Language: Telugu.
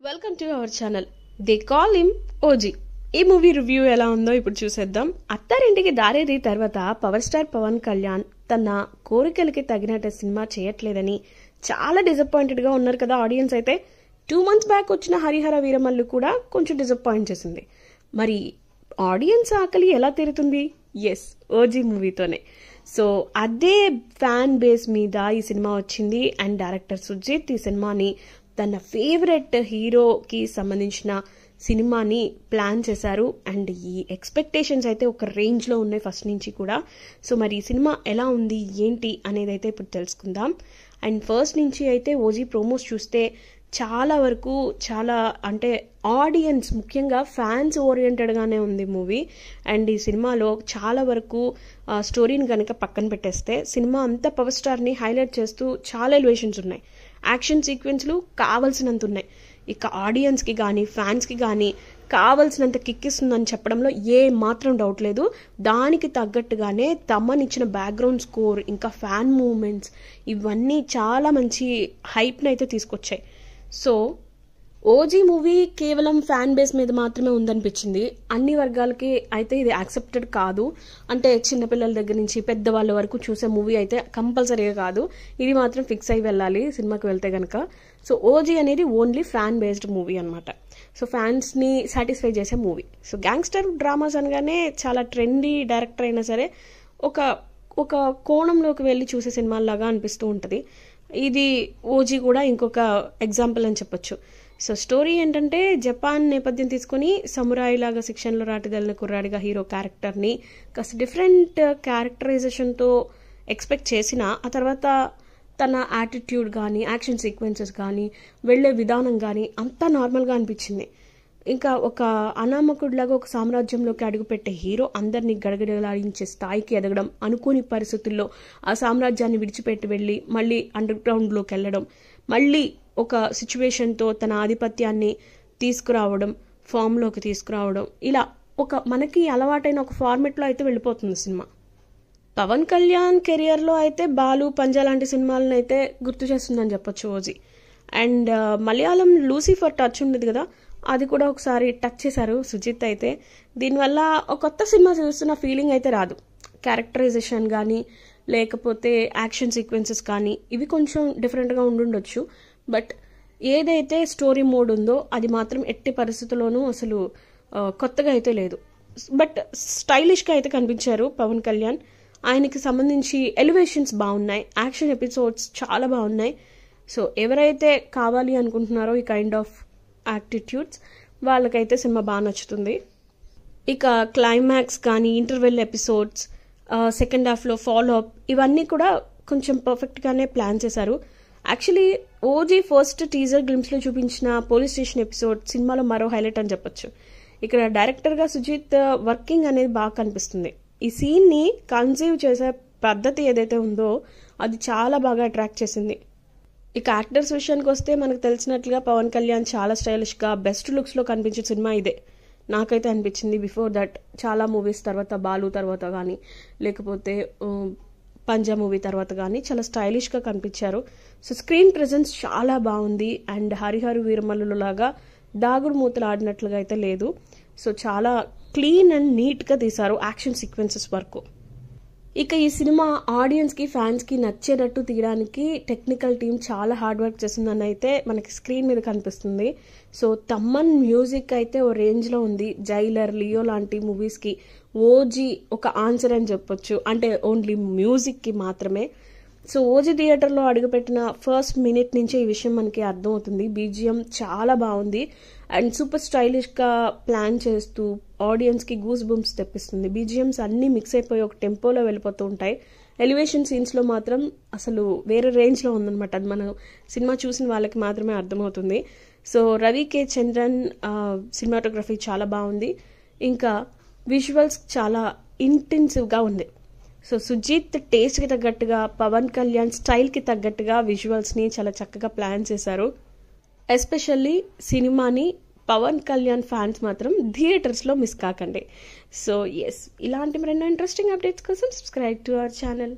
Welcome to our channel. They call him OG. ఈ మూవీ రివ్యూ ఎలా ఉందో ఇప్పుడు చూసేద్దాం. అత్తారింటికి దారేది తర్వాత పవర్ స్టార్ పవన్ కళ్యాణ్ తన కోరికలకి తగినట్టు సినిమా చేయట్లేదని చాలా డిసప్పాయింటెడ్ గా ఉన్నారు కదా ఆడియన్స్. అయితే 2 months బ్యాక్ వచ్చిన హరిహర వీరమల్లు కూడా కొంచెం డిసప్పాయింట్ చేసింది. మరి ఆడియన్స్ ఆకలి ఎలా తీరుతుంది? ఎస్, ఓజీ మూవీతోనే. సో అదే ఫ్యాన్ బేస్ మీద ఈ సినిమా వచ్చింది. అండ్ డైరెక్టర్ సుజిత్ ఈ సినిమాని తన ఫేవరెట్ హీరోకి సంబంధించిన సినిమాని ప్లాన్ చేశారు. అండ్ ఈ ఎక్స్పెక్టేషన్స్ అయితే ఒక రేంజ్లో ఉన్నాయి ఫస్ట్ నుంచి కూడా. సో మరి ఈ సినిమా ఎలా ఉంది ఏంటి అనేది అయితే ఇప్పుడు తెలుసుకుందాం. అండ్ ఫస్ట్ నుంచి అయితే ఓజీ ప్రోమోస్ చూస్తే చాలా వరకు అంటే ఆడియన్స్ ముఖ్యంగా ఫ్యాన్స్ ఓరియంటెడ్గానే ఉంది మూవీ. అండ్ ఈ సినిమాలో చాలా వరకు స్టోరీని కనుక పక్కన పెట్టేస్తే సినిమా అంతా పవర్ స్టార్ని హైలైట్ చేస్తూ చాలా ఎలివేషన్స్ ఉన్నాయి. యాక్షన్ సీక్వెన్స్లు కావాల్సినంత ఉన్నాయి. ఇక ఆడియన్స్కి కానీ ఫ్యాన్స్కి కానీ కావాల్సినంత కిక్ ఇస్తుందని చెప్పడంలో ఏ మాత్రం డౌట్ లేదు. దానికి తగ్గట్టుగానే తమ్మనిచ్చిన బ్యాక్గ్రౌండ్ స్కోర్ ఇంకా ఫ్యాన్ మూవ్మెంట్స్ ఇవన్నీ చాలా మంచి హైప్ని అయితే తీసుకొచ్చాయి. సో ఓజీ మూవీ కేవలం ఫ్యాన్ బేస్ మీద మాత్రమే ఉందనిపించింది. అన్ని వర్గాలకి అయితే ఇది యాక్సెప్టెడ్ కాదు. అంటే చిన్నపిల్లల దగ్గర నుంచి పెద్దవాళ్ళ వరకు చూసే మూవీ అయితే కంపల్సరీగా కాదు. ఇది మాత్రం ఫిక్స్ అయి వెళ్ళాలి సినిమాకి వెళ్తే కనుక. సో ఓజీ అనేది ఓన్లీ ఫ్యాన్ బేస్డ్ మూవీ అనమాట. సో ఫ్యాన్స్ని సాటిస్ఫై చేసే మూవీ. సో గ్యాంగ్స్టర్ డ్రామాస్ అనగానే చాలా ట్రెండీ డైరెక్టర్ అయినా సరే ఒక కోణంలోకి వెళ్ళి చూసే సినిమాలాగా అనిపిస్తూ ఉంటుంది. ఇది ఓజీ కూడా ఇంకొక ఎగ్జాంపుల్ అని చెప్పొచ్చు. సో స్టోరీ ఏంటంటే జపాన్ నేపథ్యం తీసుకుని సమురాయి లాగా శిక్షణలో రాటుదలిన కుర్రాడిగా హీరో క్యారెక్టర్ని కాస్త డిఫరెంట్ క్యారెక్టరైజేషన్తో ఎక్స్పెక్ట్ చేసిన ఆ తర్వాత తన యాటిట్యూడ్ కానీ యాక్షన్ సీక్వెన్సెస్ కానీ వెళ్లే విధానం కానీ అంతా నార్మల్గా అనిపించింది. ఇంకా ఒక అనామకుడిలాగా ఒక సామ్రాజ్యంలోకి అడుగుపెట్టే హీరో అందరినీ గడగడలాడించే స్థాయికి ఎదగడం, అనుకోని పరిస్థితుల్లో ఆ సామ్రాజ్యాన్ని విడిచిపెట్టి వెళ్ళి మళ్ళీ అండర్ గ్రౌండ్లోకి వెళ్ళడం, మళ్ళీ ఒక సిచ్యువేషన్తో తన ఆధిపత్యాన్ని తీసుకురావడం, ఫామ్లోకి తీసుకురావడం, ఇలా ఒక మనకి అలవాటైన ఒక ఫార్మెట్లో అయితే వెళ్ళిపోతుంది సినిమా. పవన్ కళ్యాణ్ కెరియర్లో అయితే బాలు, పంజా లాంటి సినిమాలను అయితే గుర్తు చేస్తుందని చెప్పొచ్చు OG. And Malayalam Lucifer touch ఉండేది కదా, అది కూడా ఒకసారి టచ్ చేశారు సుజిత్. అయితే దీనివల్ల ఒక కొత్త సినిమా చూస్తున్న ఫీలింగ్ అయితే రాదు. క్యారెక్టరైజేషన్ కానీ లేకపోతే యాక్షన్ సీక్వెన్సెస్ కానీ ఇవి కొంచెం డిఫరెంట్గా ఉండుండొచ్చు. బట్ ఏదైతే స్టోరీ మోడ్ ఉందో అది మాత్రం ఎట్టి పరిస్థితుల్లోనూ అసలు కొత్తగా అయితే లేదు. బట్ స్టైలిష్గా అయితే కనిపించారు పవన్ కళ్యాణ్. ఆయనకి సంబంధించి ఎలివేషన్స్ బాగున్నాయి, యాక్షన్ ఎపిసోడ్స్ చాలా బాగున్నాయి. సో ఎవరైతే కావాలి అనుకుంటున్నారో ఈ కైండ్ ఆఫ్ యాటిట్యూడ్స్ వాళ్ళకైతే సినిమా బాగా నచ్చుతుంది. ఇక క్లైమాక్స్ కానీ ఇంటర్వెల్ ఎపిసోడ్స్, సెకండ్ హాఫ్లో ఫాలో అప్ ఇవన్నీ కూడా కొంచెం పర్ఫెక్ట్గానే ప్లాన్ చేశారు. యాక్చువల్లీ ఓజీ ఫస్ట్ టీజర్ గ్లిమ్స్లో చూపించిన పోలీస్ స్టేషన్ ఎపిసోడ్ సినిమాలో మరో హైలైట్ అని చెప్పొచ్చు. ఇక్కడ డైరెక్టర్గా సుజిత్ వర్కింగ్ అనేది బాగా కనిపిస్తుంది. ఈ సీన్ని కన్సీవ్ చేసే పద్ధతి ఏదైతే ఉందో అది చాలా బాగా అట్రాక్ట్ చేసింది. ఇక యాక్టర్స్ విషయానికి వస్తే మనకు తెలిసినట్లుగా పవన్ కళ్యాణ్ చాలా స్టైలిష్గా బెస్ట్ లుక్స్లో కనిపించే సినిమా ఇదే నాకైతే అనిపించింది. బిఫోర్ దట్ చాలా మూవీస్ తర్వాత, బాలు తర్వాత కానీ లేకపోతే పంజా మూవీ తర్వాత కానీ చాలా స్టైలిష్గా కనిపించారు. సో స్క్రీన్ ప్రెజెన్స్ చాలా బాగుంది. అండ్ హరిహర వీరమల్లు లాగా దాగుడు మూతలు ఆడినట్లుగా అయితే లేదు. సో చాలా క్లీన్ అండ్ నీట్గా తీశారు యాక్షన్ సీక్వెన్సెస్ వరకు. ఇక ఈ సినిమా ఆడియన్స్కి ఫ్యాన్స్కి నచ్చేటట్టు తీయడానికి టెక్నికల్ టీం చాలా హార్డ్ వర్క్ చేసిందని అయితే మనకి స్క్రీన్ మీద కనిపిస్తుంది. సో తమ్మన్ మ్యూజిక్ అయితే ఓ రేంజ్లో ఉంది. జైలర్, లియో లాంటి మూవీస్కి ఓజీ ఒక ఆన్సర్ అని చెప్పొచ్చు. అంటే ఓన్లీ మ్యూజిక్కి మాత్రమే. సో ఓజీ థియేటర్లో అడుగుపెట్టిన ఫస్ట్ మినిట్ నుంచే ఈ విషయం మనకి అర్థమవుతుంది. బీజిఎం చాలా బాగుంది అండ్ సూపర్ స్టైలిష్గా ప్లాన్ చేస్తూ ఆడియన్స్కి గూస్ బంప్స్ తెప్పిస్తుంది. బీజిఎమ్స్ అన్నీ మిక్స్ అయిపోయి ఒక టెంపోలో వెళ్ళిపోతూ ఉంటాయి. ఎలివేషన్ సీన్స్లో మాత్రం అసలు వేరే రేంజ్లో ఉందన్నమాట. అది మనం సినిమా చూసిన వాళ్ళకి మాత్రమే అర్థమవుతుంది. సో రవి కే చంద్రన్ సినిమాటోగ్రఫీ చాలా బాగుంది. ఇంకా విజువల్స్ చాలా ఇంటెన్సివ్గా ఉంది. సో సుజిత్ టేస్ట్కి తగ్గట్టుగా, పవన్ కళ్యాణ్ స్టైల్కి తగ్గట్టుగా విజువల్స్ని చాలా చక్కగా ప్లాన్ చేశారు. ఎస్పెషల్లీ సినిమాని పవన్ కళ్యాణ్ ఫ్యాన్స్ మాత్రం థియేటర్స్లో మిస్ కాకండి. సో ఎస్, ఇలాంటి మరెన్నో ఇంట్రెస్టింగ్ అప్డేట్స్ కోసం సబ్స్క్రైబ్ టు అవర్ ఛానల్.